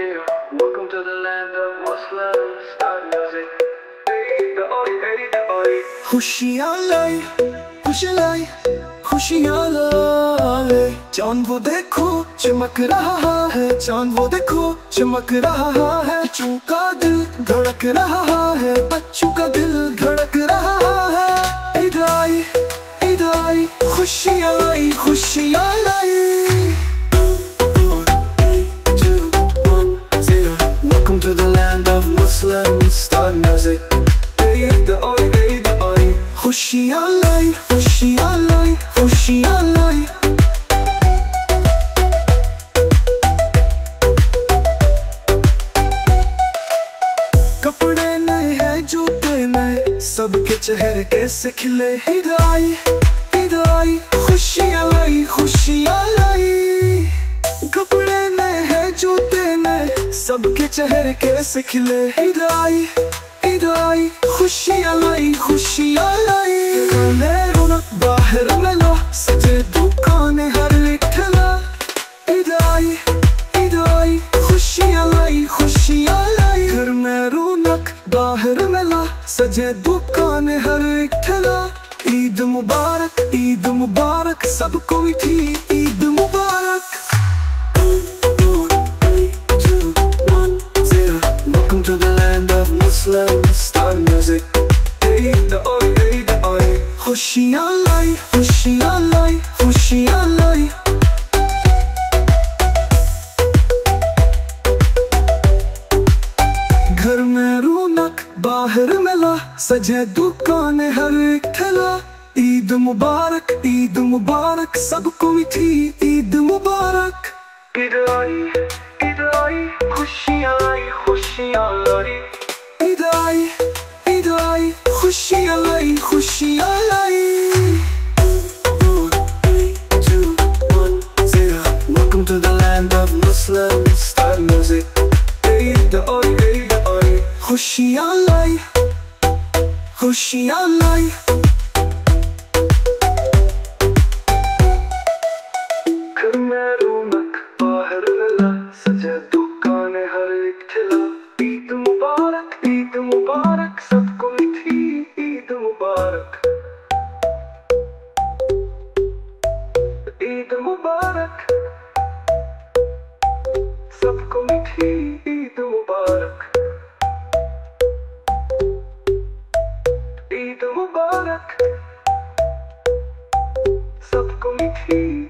Yeah, welcome to the land of Muslims. Start music. खुशियाँ लाई, खुशियाँ लाई। चाँद वो देखो चमक रहा है, चाँद वो देखो चमक रहा है। बच्चों का दिल धड़क रहा है, बच्चों का दिल धड़क रहा है। ईद आई, खुशियाँ लाई, खुशियाँ लाई। Welcome to the land of Muslims. Start music. Eid आई, खुशियाँ लाई, खुशियाँ लाई, खुशियाँ लाई। कपड़े नए हैं, जूते नए, सबके चेहरे कैसे खिले। ईद आई, खुशियाँ लाई, खुशियाँ लाई। कपड़े नए हैं, जूते नए, सबके चेहरे कैसे खिले। ईद आई, खुशियाँ लाई, खुशियाँ लाई। रौनक बाहर मिला, सजे दुकानें हर एक ठेला। ईद आई, खुशियाँ लाई, खुशियाँ लाई। घर में रौनक बाहर मिला, सजे दुकानें हर एक ठेला। ईद मुबारक सबको थी ईद मुबारक। Welcome to the land of Muslims. Start music. Eid आई, खुशियाँ लाई, खुशियाँ लाई, खुशियाँ लाई। घर में रौनक बाहर मिला, सजे दुकानें हर एक ठेला। ईद मुबारक सबको थी ईद मुबारक। ईद आई, खुशियाँ लाई, खुशियाँ लाई। ईद आई, खुशियाँ लाई, खुशियाँ लाई। Welcome to the land of Muslims. Start music. Eid आई, खुशियाँ लाई, खुशियाँ लाई। घर में रौनक बाहर मिला, सजे दुकानें हर एक ठेला। ईद मुबारक सबको थी ईद मुबारक। ईद मुबारक सबको थी ईद मुबारक। ईद मुबारक सबको थी